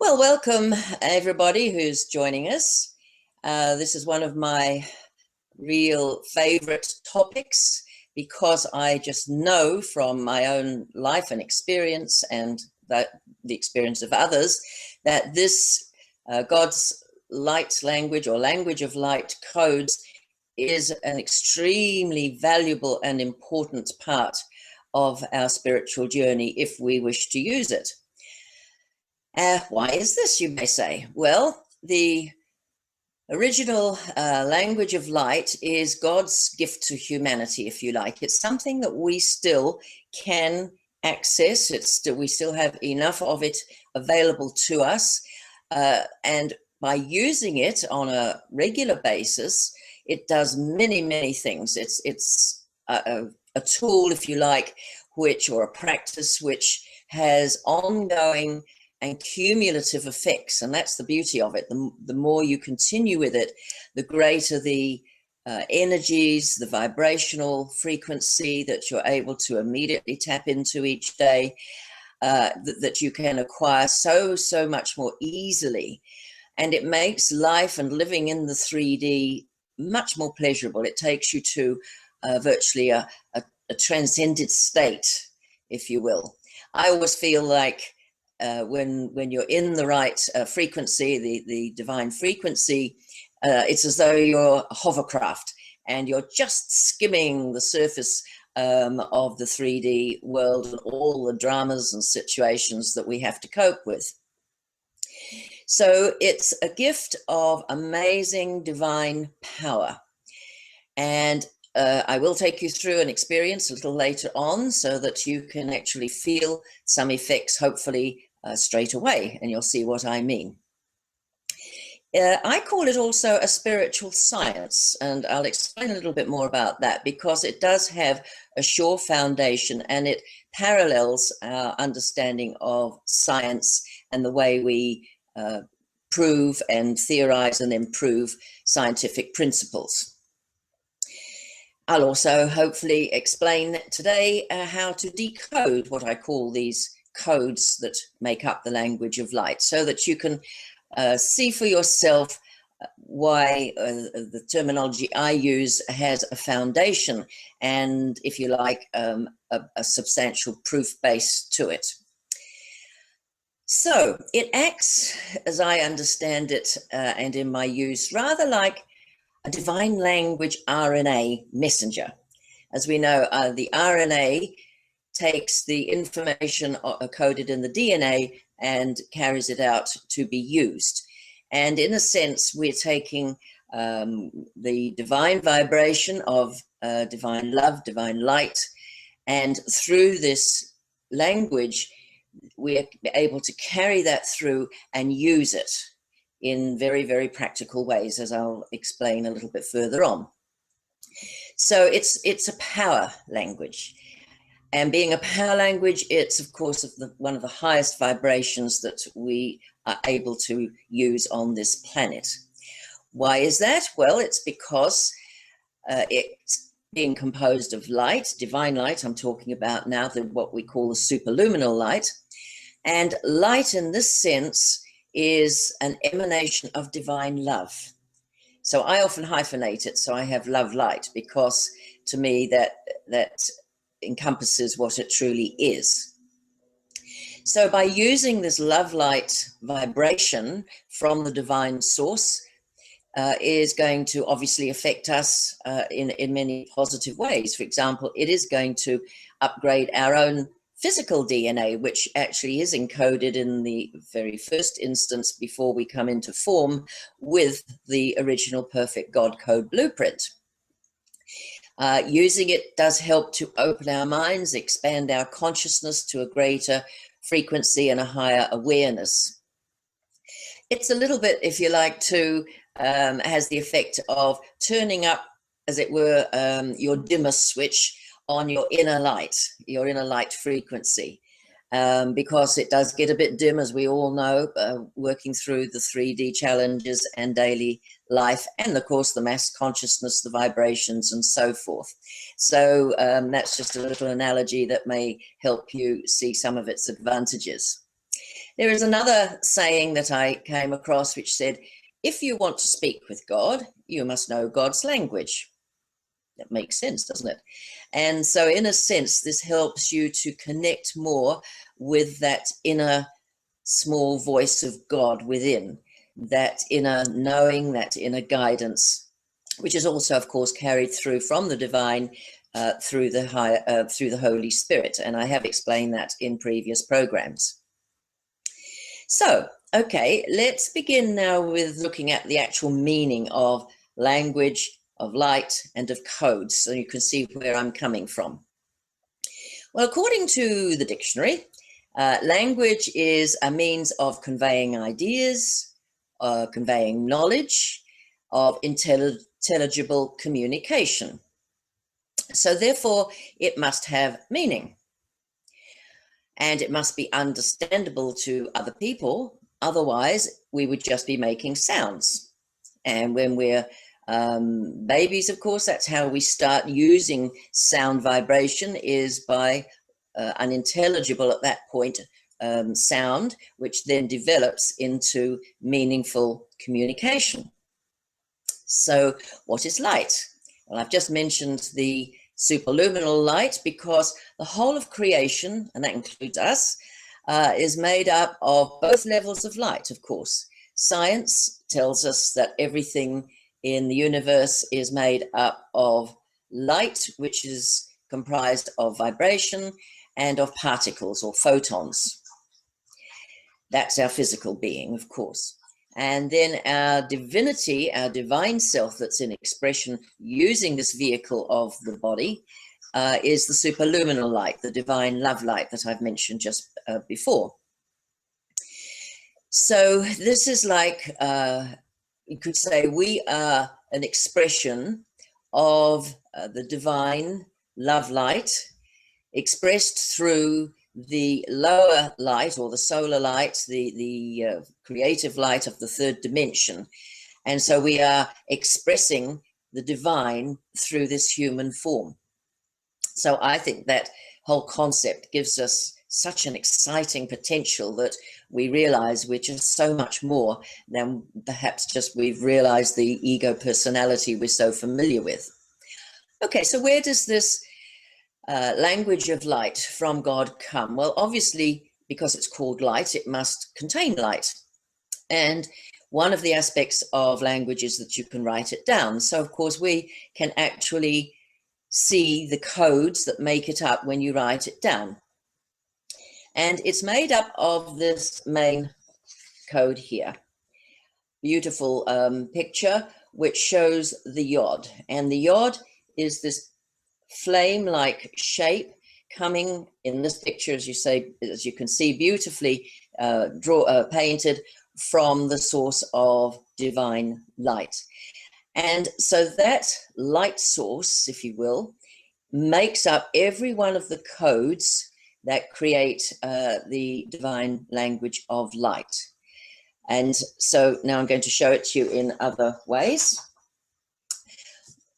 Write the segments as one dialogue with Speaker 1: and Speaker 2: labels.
Speaker 1: Well, welcome everybody who's joining us. This is one of my real favorite topics because I just know from my own life and experience and the experience of others that this God's light language or language of light codes is an extremely valuable and important part of our spiritual journey if we wish to use it. Why is this, you may say? Well, the original language of light is God's gift to humanity, if you like. It's something that we still can access. We still have enough of it available to us. And by using it on a regular basis, it does many, many things. It's a tool, if you like, or a practice which has ongoing and cumulative effects, and that's the beauty of it. The more you continue with it, the greater the energies, the vibrational frequency that you're able to immediately tap into each day, that you can acquire so much more easily. And it makes life and living in the 3D much more pleasurable. It takes you to virtually a transcended state, if you will. I always feel like when you're in the right frequency, the divine frequency, it's as though you're a hovercraft and you're just skimming the surface of the 3D world and all the dramas and situations that we have to cope with. So it's a gift of amazing divine power. And I will take you through an experience a little later on so that you can actually feel some effects, hopefully, straight away, and you'll see what I mean. I call it also a spiritual science, and I'll explain a little bit more about that because it does have a sure foundation and it parallels our understanding of science and the way we prove and theorize and improve scientific principles. I'll also hopefully explain today how to decode what I call these codes that make up the language of light, so that you can see for yourself why the terminology I use has a foundation and, if you like, a substantial proof base to it. So it acts, as I understand it, and in my use, rather like a divine language RNA messenger. As we know, the RNA takes the information coded in the DNA and carries it out to be used. And in a sense, we're taking the divine vibration of divine love, divine light, and through this language, we're able to carry that through and use it in very, very practical ways, as I'll explain a little bit further on. So it's a power language. And being a power language, it's, of course, one of the highest vibrations that we are able to use on this planet. Why is that? Well, it's because it's being composed of light, divine light, I'm talking about now, what we call the superluminal light. And light in this sense is an emanation of divine love. So I often hyphenate it, so I have love light, because to me that encompasses what it truly is. So by using this love light vibration from the divine source is going to obviously affect us in many positive ways. For example, it is going to upgrade our own physical DNA, which actually is encoded in the very first instance before we come into form with the original perfect God code blueprint. Using it does help to open our minds, expand our consciousness to a greater frequency and a higher awareness. It's a little bit, if you like, has the effect of turning up, as it were, your dimmer switch on your inner light frequency, because it does get a bit dim, as we all know, working through the 3D challenges and daily life, and of course the mass consciousness, the vibrations, and so forth. So that's just a little analogy that may help you see some of its advantages. There is another saying that I came across which said, if you want to speak with God, you must know God's language. That makes sense, doesn't it? And so in a sense, this helps you to connect more with that inner small voice of God within, that inner knowing, that inner guidance, which is also, of course, carried through from the divine through the Holy Spirit. And I have explained that in previous programs. So, okay, let's begin now with looking at the actual meaning of language, of light, and of codes, so you can see where I'm coming from. Well, according to the dictionary, language is a means of conveying ideas, conveying knowledge, of intelligible communication. So therefore, it must have meaning. And it must be understandable to other people. Otherwise, we would just be making sounds. And when we're babies, of course, that's how we start using sound vibration, is by unintelligible at that point sound, which then develops into meaningful communication. So what is light? Well, I've just mentioned the superluminal light because the whole of creation, and that includes us, is made up of both levels of light, of course. Science tells us that everything in the universe is made up of light, which is comprised of vibration and of particles or photons. That's our physical being, of course. And then our divinity, our divine self that's in expression using this vehicle of the body, is the superluminal light, the divine love light that I've mentioned just before. So this is like, you could say we are an expression of the divine love light expressed through the lower light, or the solar light, the creative light of the third dimension. And so we are expressing the divine through this human form. So I think that whole concept gives us such an exciting potential that we realize we're just so much more than perhaps just we've realized the ego personality we're so familiar with. Okay, so where does this language of light from God come? Well, obviously, because it's called light, it must contain light. And one of the aspects of language is that you can write it down. So, of course, we can actually see the codes that make it up when you write it down. And it's made up of this main code here. Beautiful picture, which shows the yod. And the yod is this flame-like shape coming in this picture, as you can see, beautifully painted from the source of divine light. And so that light source, if you will, makes up every one of the codes that create the divine language of light. And so now I'm going to show it to you in other ways.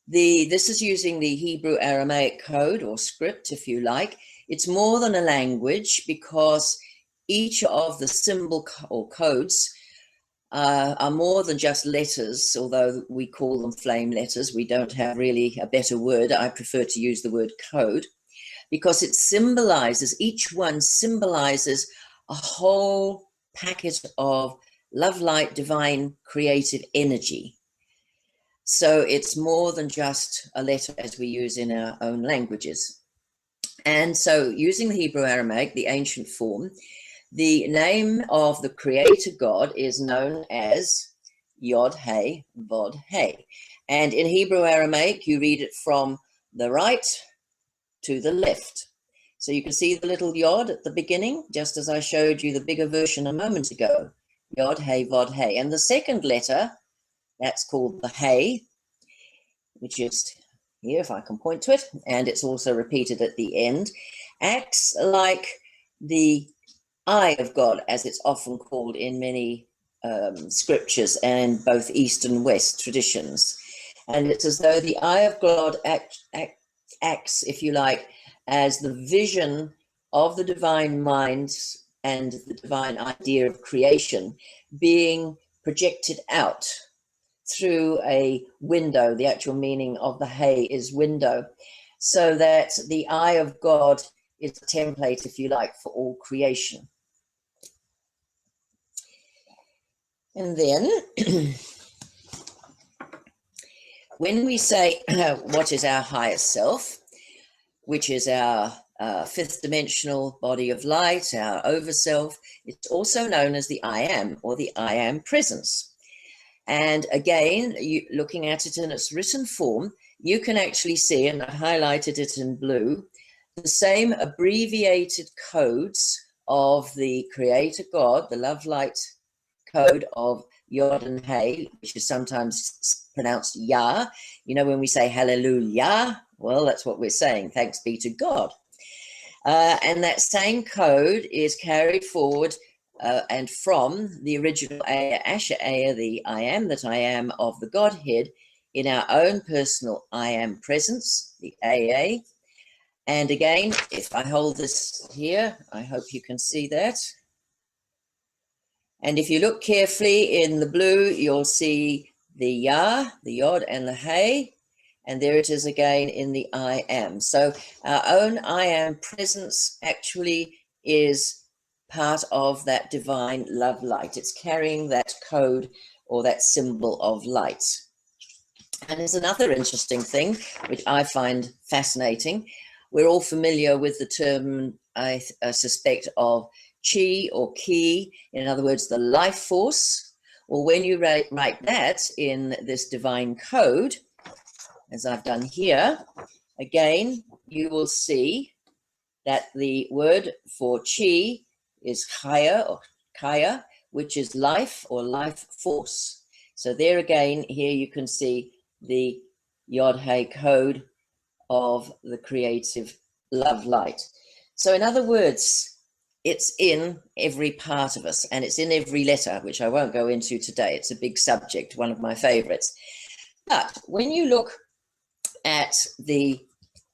Speaker 1: This is using the Hebrew Aramaic code, or script, if you like. It's more than a language because each of the symbol or codes are more than just letters, although we call them flame letters. We don't have really a better word. I prefer to use the word code because it symbolizes, each one symbolizes a whole packet of love, light, divine, creative energy. So it's more than just a letter as we use in our own languages. And so using the Hebrew Aramaic, the ancient form, the name of the creator God is known as Yod He Vod He. And in Hebrew Aramaic, you read it from the right to the left. So you can see the little Yod at the beginning, just as I showed you the bigger version a moment ago. Yod He Vod He. And the second letter, that's called the He, which is here, if I can point to it, and it's also repeated at the end, acts like the eye of God, as it's often called in many scriptures and both East and West traditions. And it's as though the eye of God acts, if you like, as the vision of the divine mind and the divine idea of creation being projected out through a window. The actual meaning of the hay is window, so that the eye of God is a template, if you like, for all creation. And then when we say what is our higher self, which is our fifth dimensional body of light, our overself, it's also known as the I am, or the I am presence. And again, looking at it in its written form, you can actually see, and I highlighted it in blue, the same abbreviated codes of the Creator God, the love light code of Yod and Hey, which is sometimes pronounced Yah. You know, when we say hallelujah, well, that's what we're saying, thanks be to God. And that same code is carried forward and from the original Aya, Asher Aya, the I am that I am of the Godhead, in our own personal I am presence, the AA. And again, if I hold this here, I hope you can see that. And if you look carefully in the blue, you'll see the Yah, the Yod, and the Hey. And there it is again in the I am. So our own I am presence actually is part of that divine love light. It's carrying that code or that symbol of light. And there's another interesting thing, which I find fascinating. We're all familiar with the term, I suspect, of chi or ki, in other words, the life force. Well, when you write that in this divine code, as I've done here, again, you will see that the word for chi is kaya or kaya, which is life or life force. So there again, here you can see the Yod-Hey code of the creative love light. So in other words, it's in every part of us, and it's in every letter, which I won't go into today. It's a big subject, one of my favorites. But when you look at the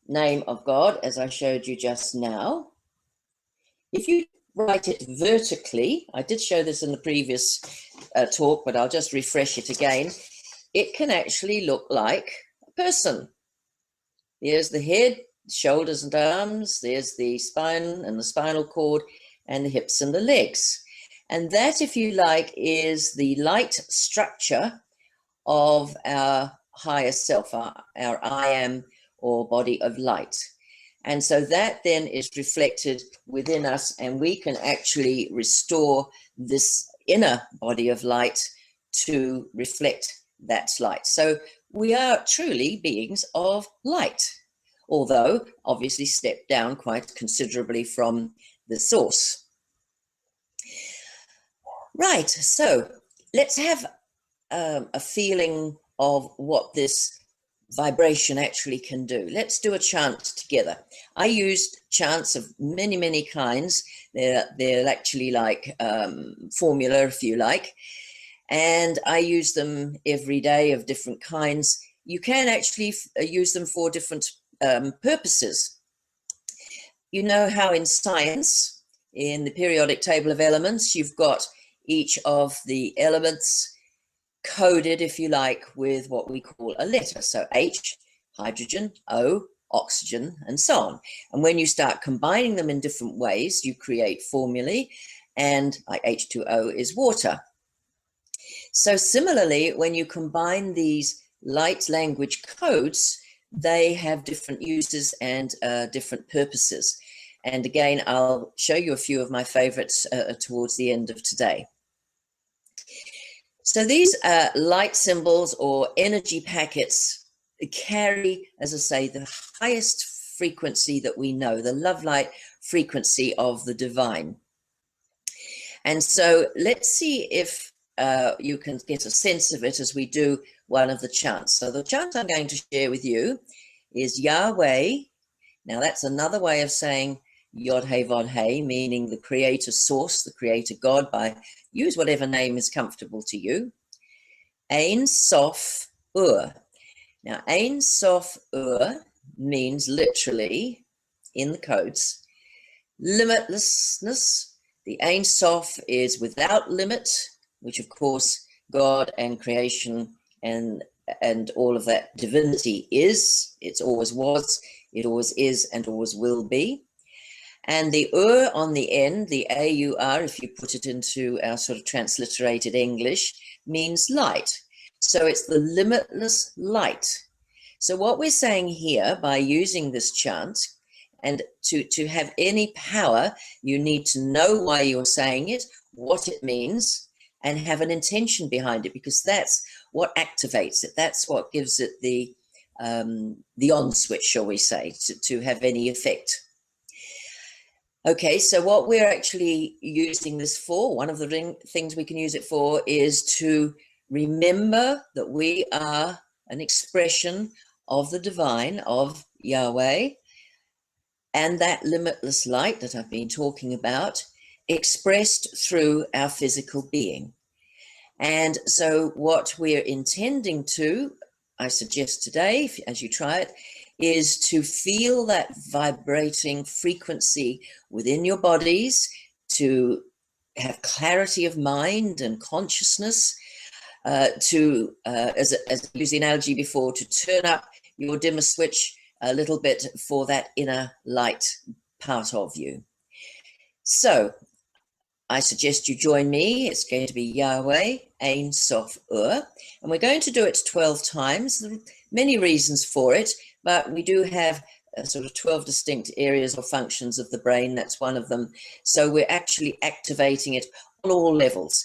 Speaker 1: name of God, as I showed you just now, if you write it vertically, I did show this in the previous talk, but I'll just refresh it again, it can actually look like a person. There's the head, shoulders and arms, there's the spine and the spinal cord, and the hips and the legs. And that, if you like, is the light structure of our higher self, our I am, or body of light. And so that then is reflected within us, and we can actually restore this inner body of light to reflect that light. So we are truly beings of light, although obviously stepped down quite considerably from the source. Right, so let's have a feeling of what this vibration actually can do. Let's do a chant together. I used chants of many, many kinds. They're actually like formula, if you like, and I use them every day of different kinds. You can actually use them for different purposes. You know how in science, in the periodic table of elements, you've got each of the elements coded, if you like, with what we call a letter. So H, hydrogen, O, oxygen, and so on. And when you start combining them in different ways, you create formulae, and like H2O is water. So similarly, when you combine these light language codes, they have different uses and different purposes. And again, I'll show you a few of my favorites towards the end of today. So these light symbols or energy packets carry, as I say, the highest frequency that we know, the love light frequency of the divine. And so let's see if you can get a sense of it as we do one of the chants. So the chant I'm going to share with you is Yahweh. Now that's another way of saying Yod Hey Vod Hey, meaning the creator source, the creator God, by use whatever name is comfortable to you. Ein Sof Ur. Now Ein Sof Ur means literally, in the codes, limitlessness, The Ein Sof is without limit, which of course God and creation and all of that divinity is. It always was, it always is, and always will be. And the on the end, the AUR, if you put it into our sort of transliterated English, means light. So it's the limitless light. So what we're saying here by using this chant, and to have any power, you need to know why you're saying it, what it means, and have an intention behind it, because that's what activates it. That's what gives it the on switch, shall we say, to have any effect. Okay, so what we're actually using this for, one of the things we can use it for, is to remember that we are an expression of the divine, of Yahweh, and that limitless light that I've been talking about, expressed through our physical being. And so what we're intending to, I suggest today, as you try it, is to feel that vibrating frequency within your bodies, to have clarity of mind and consciousness, as I used the analogy before, to turn up your dimmer switch a little bit for that inner light part of you. So I suggest you join me. It's going to be Yahweh, Ein Sof Ur, and we're going to do it 12 times. There are many reasons for it, but we do have sort of 12 distinct areas or functions of the brain. That's one of them. So we're actually activating it on all levels,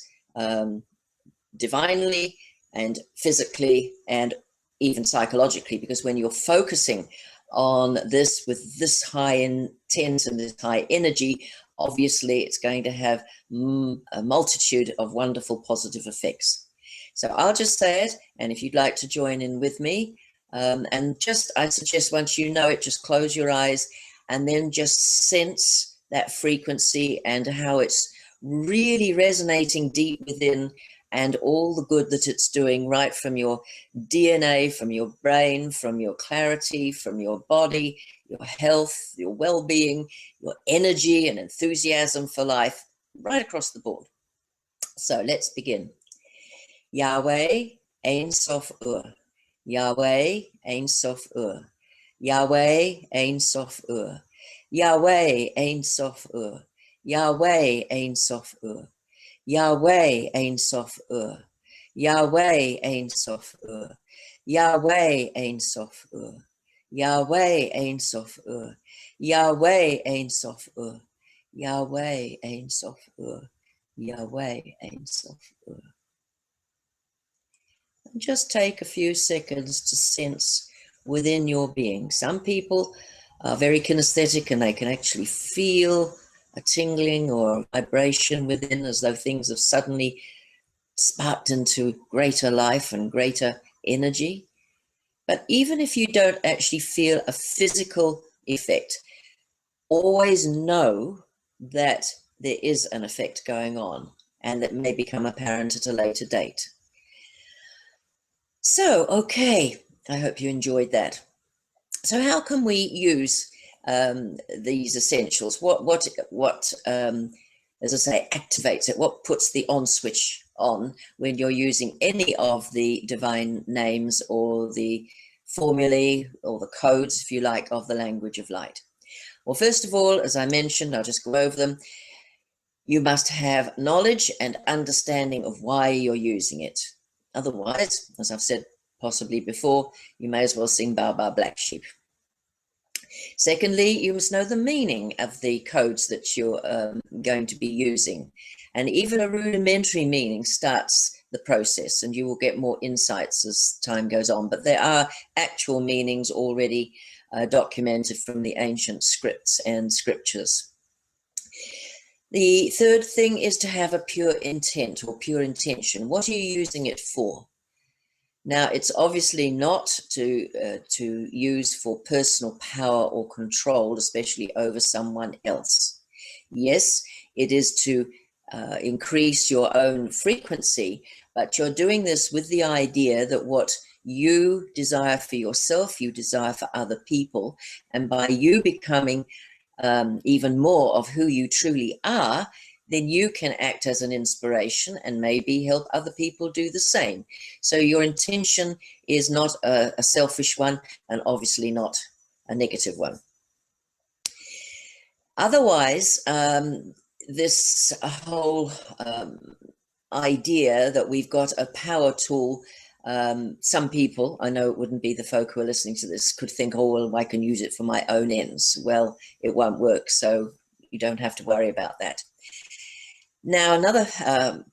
Speaker 1: divinely and physically and even psychologically, because when you're focusing on this with this high intent and this high energy, obviously it's going to have a multitude of wonderful positive effects. So I'll just say it, and if you'd like to join in with me, and just, I suggest once you know it, just close your eyes and then just sense that frequency and how it's really resonating deep within, and all the good that it's doing, right from your DNA, from your brain, from your clarity, from your body, your health, your well-being, your energy and enthusiasm for life, right across the board. So let's begin. Yahweh, Ein Sof Ur. Yahweh, Ein Sof Ur. Yahweh, Ein Sof Ur. Yahweh, Ein Sof Ur. Yahweh, Ein Sof Ur. Yahweh, Ein Sof Ur. Yahweh, Ein Sof Ur. Yahweh, Ein Sof Ur. Yahweh, Ein Sof Ur. Yahweh, Ein Sof Ur. Yahweh, Ein Sof Ur. Yahweh, Ein Sof Ur. Just take a few seconds to sense within your being. Some people are very kinesthetic and they can actually feel a tingling or a vibration within, as though things have suddenly sparked into greater life and greater energy. But even if you don't actually feel a physical effect, always know that there is an effect going on, and that may become apparent at a later date. So, okay, I hope you enjoyed that. So how can we use these essentials? What as I say, activates it? What puts the on switch on when you're using any of the divine names or the formulae or the codes, if you like, of the language of light? Well, first of all, as I mentioned, I'll just go over them. You must have knowledge and understanding of why you're using it. Otherwise, as I've said possibly before, you may as well sing Bow Bow Black Sheep. Secondly, you must know the meaning of the codes that you're going to be using. And even a rudimentary meaning starts the process, and you will get more insights as time goes on. But there are actual meanings already documented from the ancient scripts and scriptures. The third thing is to have a pure intent or pure intention. What are you using it for? Now, it's obviously not to use for personal power or control, especially over someone else. Yes, it is to increase your own frequency, but you're doing this with the idea that what you desire for yourself, you desire for other people, and by you becoming even more of who you truly are, then you can act as an inspiration and maybe help other people do the same. So your intention is not a selfish one, and obviously not a negative one. Otherwise, this whole idea that we've got a power tool, some people, I know it wouldn't be the folk who are listening to this, could think, oh, well, I can use it for my own ends. Well, it won't work, so you don't have to worry about that. Now, another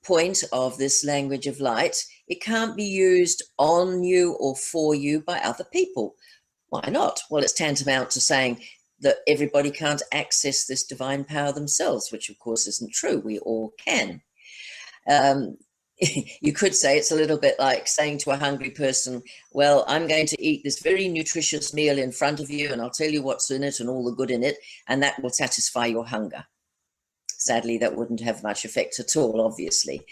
Speaker 1: point of this language of light, it can't be used on you or for you by other people. Why not? Well, it's tantamount to saying that everybody can't access this divine power themselves, which of course isn't true. We all can. You could say it's a little bit like saying to a hungry person, well, I'm going to eat this very nutritious meal in front of you, and I'll tell you what's in it and all the good in it, and that will satisfy your hunger. Sadly, that wouldn't have much effect at all, obviously.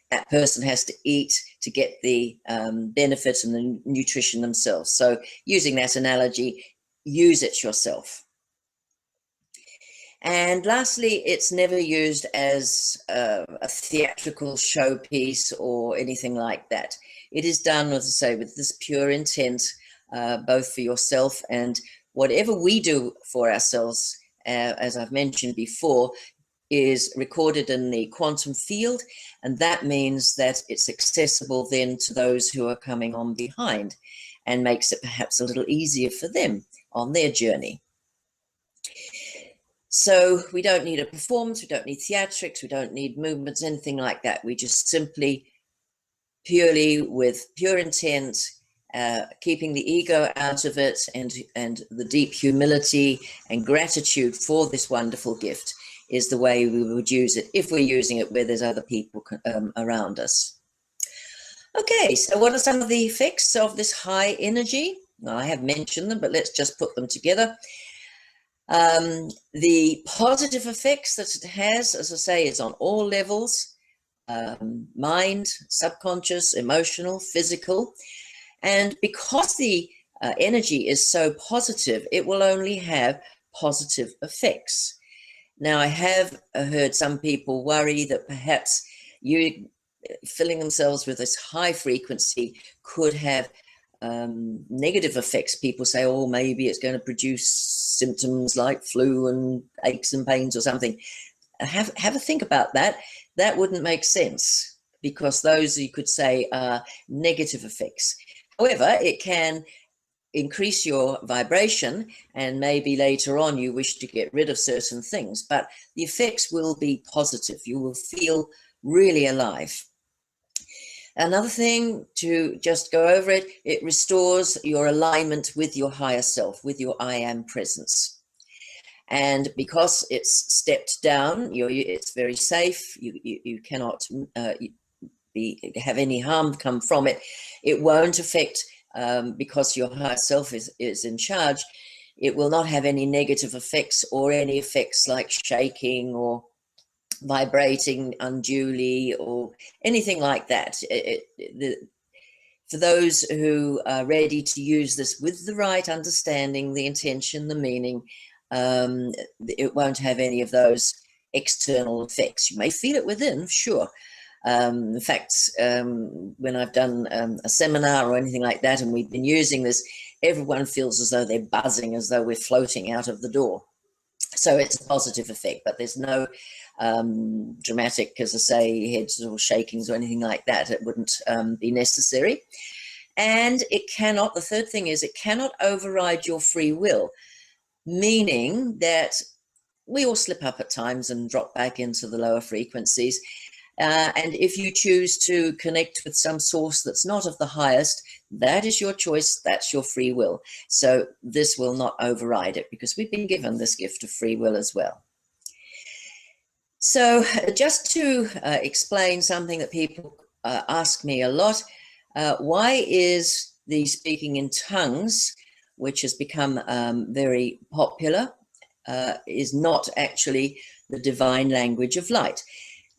Speaker 1: That person has to eat to get the benefit and the nutrition themselves. So using that analogy, use it yourself. And lastly, it's never used as a theatrical showpiece or anything like that. It is done, as I say, with this pure intent, both for yourself and whatever we do for ourselves, as I've mentioned before, is recorded in the quantum field, and that means that it's accessible then to those who are coming on behind, and makes it perhaps a little easier for them on their journey. So we don't need a performance, we don't need theatrics, we don't need movements, anything like that. We just simply, purely with pure intent, keeping the ego out of it, and the deep humility and gratitude for this wonderful gift is the way we would use it if we're using it where there's other people around us. Okay, so what are some of the effects of this high energy? Well, I have mentioned them, but let's just put them together. The positive effects that it has, as I say, is on all levels, mind, subconscious, emotional, physical. And because the energy is so positive, it will only have positive effects. Now, I have heard some people worry that perhaps you filling themselves with this high frequency could have negative effects. People say, oh, maybe it's going to produce symptoms like flu and aches and pains or something. Have a think about that. That wouldn't make sense, because those, you could say, are negative effects. However, it can increase your vibration, and maybe later on you wish to get rid of certain things, but the effects will be positive. You will feel really alive. Another thing, to just go over it, it restores your alignment with your higher self, with your I am presence. And because it's stepped down, it's very safe. You cannot have any harm come from it. It won't affect, because your higher self is in charge, it will not have any negative effects or any effects like shaking or vibrating unduly or anything like that. For those who are ready to use this with the right understanding, the intention, the meaning, it won't have any of those external effects. You may feel it within, sure. In fact, when I've done a seminar or anything like that, and we've been using this, everyone feels as though they're buzzing, as though we're floating out of the door. So it's a positive effect, but there's no dramatic, as I say, heads or shakings or anything like that. It wouldn't be necessary. And it cannot, the third thing is, it cannot override your free will, meaning that we all slip up at times and drop back into the lower frequencies. And if you choose to connect with some source that's not of the highest, that is your choice, that's your free will. So this will not override it, because we've been given this gift of free will as well. So just to explain something that people ask me a lot, why is the speaking in tongues, which has become very popular, is not actually the divine language of light?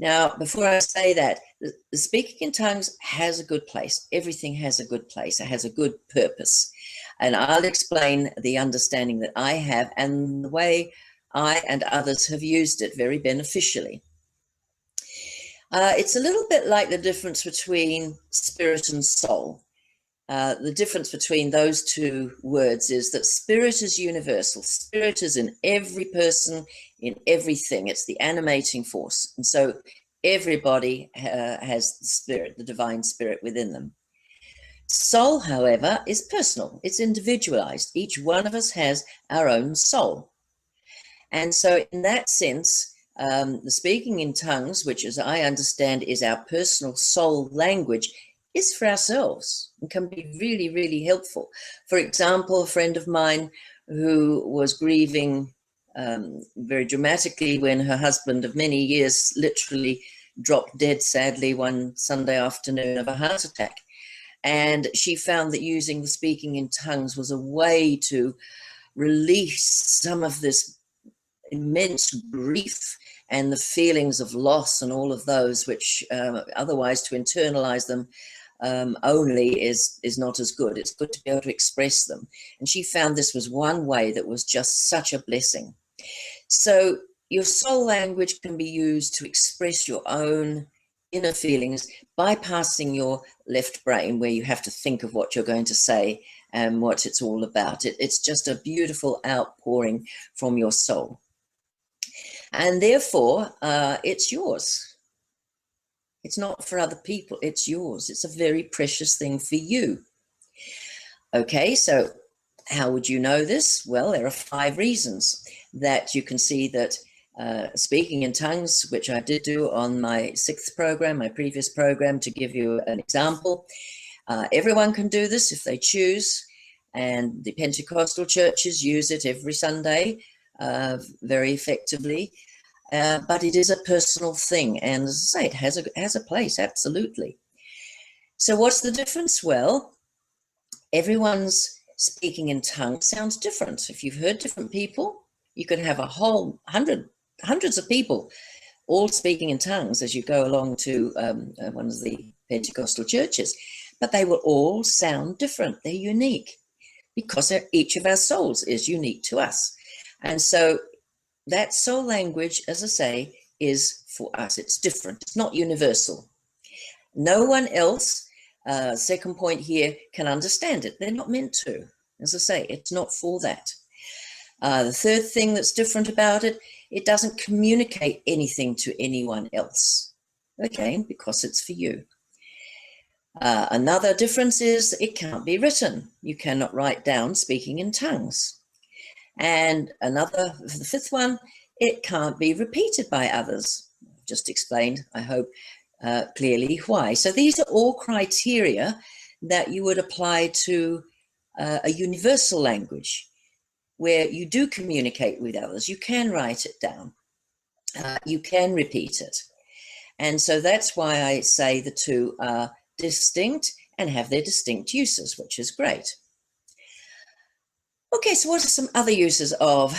Speaker 1: Now, before I say that, the speaking in tongues has a good place. Everything has a good place. It has a good purpose. And I'll explain the understanding that I have and the way I and others have used it very beneficially. It's a little bit like the difference between spirit and soul. The difference between those two words is that spirit is universal. Spirit is in every person, in everything. It's the animating force. And so everybody has the spirit, the divine spirit within them. Soul, however, is personal. It's individualized. Each one of us has our own soul. And so in that sense, the speaking in tongues, which as I understand is our personal soul language, is for ourselves and can be really, really helpful. For example, a friend of mine who was grieving very dramatically when her husband of many years literally dropped dead, sadly, one Sunday afternoon of a heart attack. And she found that using the speaking in tongues was a way to release some of this immense grief and the feelings of loss and all of those, which otherwise to internalize them only is not as good. It's good to be able to express them. And she found this was one way that was just such a blessing. So your soul language can be used to express your own inner feelings, bypassing your left brain where you have to think of what you're going to say and what it's all about. It's just a beautiful outpouring from your soul. And therefore, it's yours. It's not for other people, it's yours. It's a very precious thing for you. Okay, so how would you know this? Well, there are 5 reasons that you can see that speaking in tongues, which I did do on my 6th program, my previous program, to give you an example. Everyone can do this if they choose, and the Pentecostal churches use it every Sunday very effectively. But it is a personal thing, and as I say, it has a place, absolutely. So what's the difference? Well, everyone's speaking in tongues sounds different. If you've heard different people, you could have a whole hundreds of people all speaking in tongues as you go along to one of the Pentecostal churches, but they will all sound different. They're unique because each of our souls is unique to us. And so that soul language, as I say, is for us. It's different. It's not universal. No one else, second point here, can understand it. They're not meant to. As I say, it's not for that. The third thing that's different about it, it doesn't communicate anything to anyone else, okay, because it's for you. Another difference is it can't be written. You cannot write down speaking in tongues. And the 5th one, it can't be repeated by others. I've just explained, I hope, clearly why. So these are all criteria that you would apply to a universal language where you do communicate with others. You can write it down. You can repeat it. And so that's why I say the two are distinct and have their distinct uses, which is great. Okay, so what are some other uses of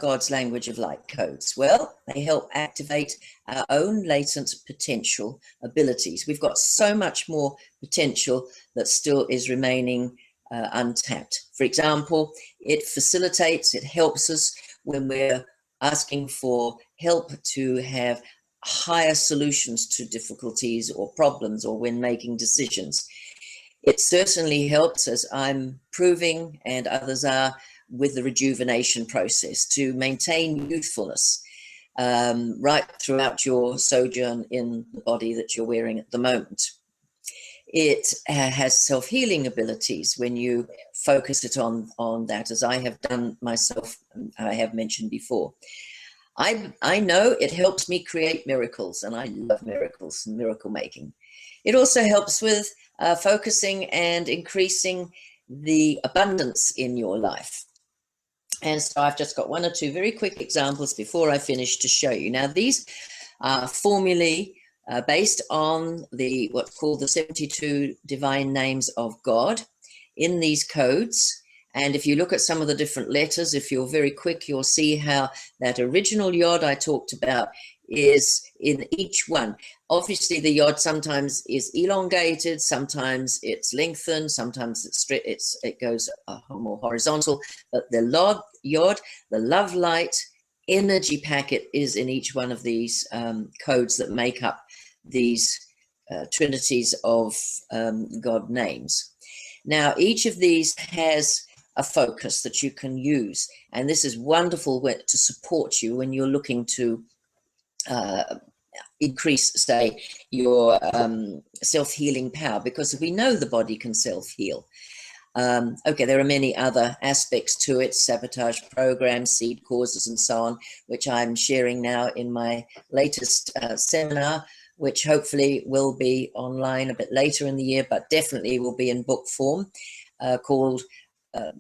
Speaker 1: God's language of light codes? Well, they help activate our own latent potential abilities. We've got so much more potential that still is remaining untapped. For example, it facilitates, it helps us when we're asking for help to have higher solutions to difficulties or problems, or when making decisions. It certainly helps, as I'm proving and others are, with the rejuvenation process to maintain youthfulness right throughout your sojourn in the body that you're wearing at the moment. It has self-healing abilities when you focus it on that, as I have done myself, I have mentioned before. I know it helps me create miracles, and I love miracles and miracle making. It also helps with focusing and increasing the abundance in your life. And so I've just got 1 or 2 very quick examples before I finish to show you. Now, these are formulae based on what's called the 72 divine names of God in these codes. And if you look at some of the different letters, if you're very quick, you'll see how that original yod I talked about is in each one. Obviously, the yod sometimes is elongated, sometimes it's lengthened, sometimes it goes more horizontal. But the yod, the love light energy packet, is in each one of these codes that make up these trinities of God names. Now, each of these has a focus that you can use, and this is wonderful to support you when you're looking to increase, say, your self-healing power, because we know the body can self-heal. Okay, there are many other aspects to it, sabotage programs, seed causes, and so on, which I'm sharing now in my latest seminar, which hopefully will be online a bit later in the year, but definitely will be in book form, called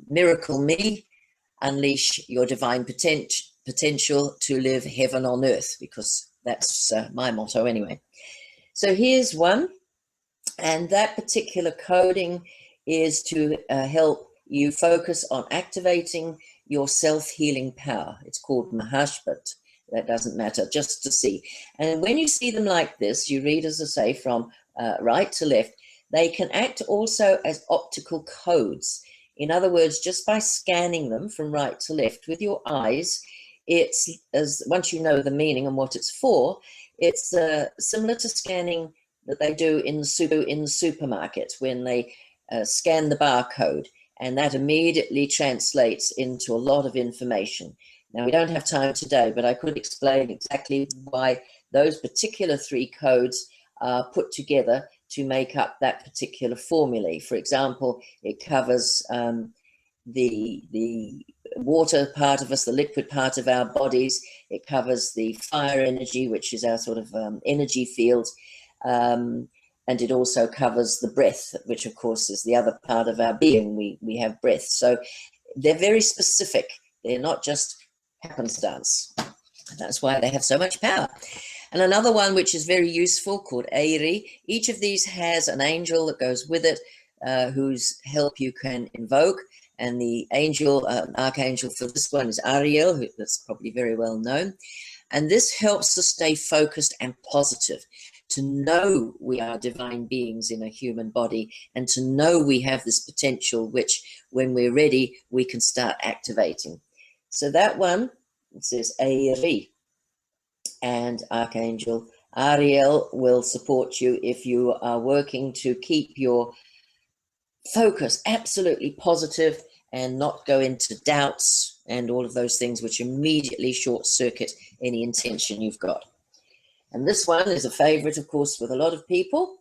Speaker 1: Miracle Me, Unleash Your Divine Potential to Live Heaven on Earth, because that's my motto anyway. So here's one, and that particular coding is to help you focus on activating your self-healing power. It's called Mahash, but that doesn't matter, just to see. And when you see them like this, you read, as I say, from right to left, they can act also as optical codes. In other words, just by scanning them from right to left with your eyes, it's, as once you know the meaning and what it's for, it's similar to scanning that they do in the supermarket when they scan the barcode, and that immediately translates into a lot of information. Now, we don't have time today, but I could explain exactly why those particular 3 codes are put together to make up that particular formulae. For example, it covers the water part of us, the liquid part of our bodies. It covers the fire energy, which is our sort of energy field. And it also covers the breath, which of course is the other part of our being. We have breath. So they're very specific. They're not just happenstance. That's why they have so much power. And another one which is very useful, called Airi. Each of these has an angel that goes with it, whose help you can invoke. And the angel, archangel for this one is Ariel, that's probably very well known. And this helps us stay focused and positive, to know we are divine beings in a human body, and to know we have this potential, which when we're ready, we can start activating. So that one, it says Airi, and Archangel Ariel will support you if you are working to keep your focus absolutely positive and not go into doubts and all of those things which immediately short circuit any intention you've got. And this one is a favorite, of course, with a lot of people.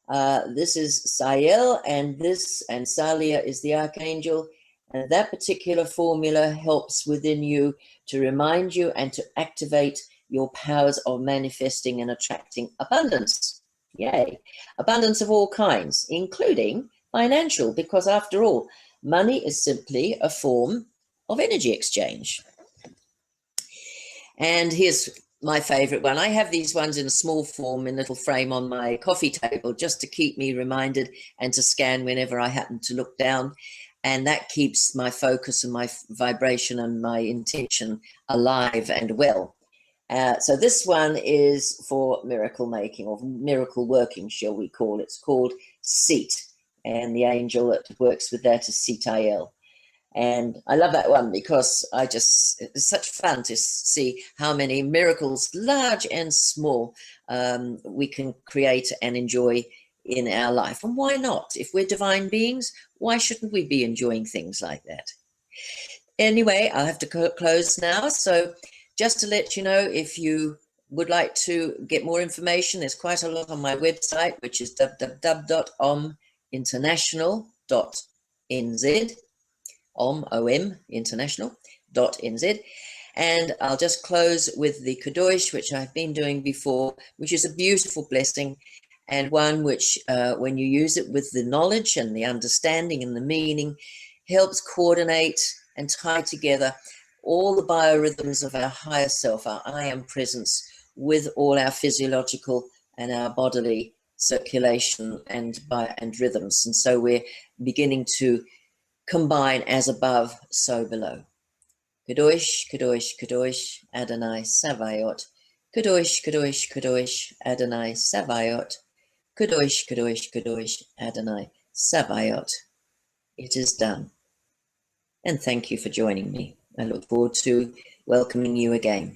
Speaker 1: This is Sael, and Salia is the archangel. And that particular formula helps within you to remind you and to activate your powers of manifesting and attracting abundance. Yay. Abundance of all kinds, including financial, because after all, money is simply a form of energy exchange. And here's my favorite one. I have these ones in a small form in a little frame on my coffee table, just to keep me reminded and to scan whenever I happen to look down. And that keeps my focus and my vibration and my intention alive and well. So this one is for miracle making, or miracle working, shall we call it. It's called Seat. And the angel that works with that is Sitael. And I love that one because it's such fun to see how many miracles, large and small, we can create and enjoy in our life. And why not? If we're divine beings, why shouldn't we be enjoying things like that? Anyway, I'll have to close now. So just to let you know, if you would like to get more information, there's quite a lot on my website, which is www.ominternational.nz. international.nz. And I'll just close with the Kadosh, which I've been doing before, which is a beautiful blessing, and one which, when you use it with the knowledge and the understanding and the meaning, helps coordinate and tie together all the biorhythms of our higher self, our I am presence, with all our physiological and our bodily circulation and rhythms. And so we're beginning to combine as above, so below. Kadosh, Kadosh, Kadosh, Adonai Savayot. Kadosh, Kadosh, Kadosh, Adonai Savayot. Kadosh, Kadosh, Kadosh, Adonai Savayot. It is done. And thank you for joining me. I look forward to welcoming you again.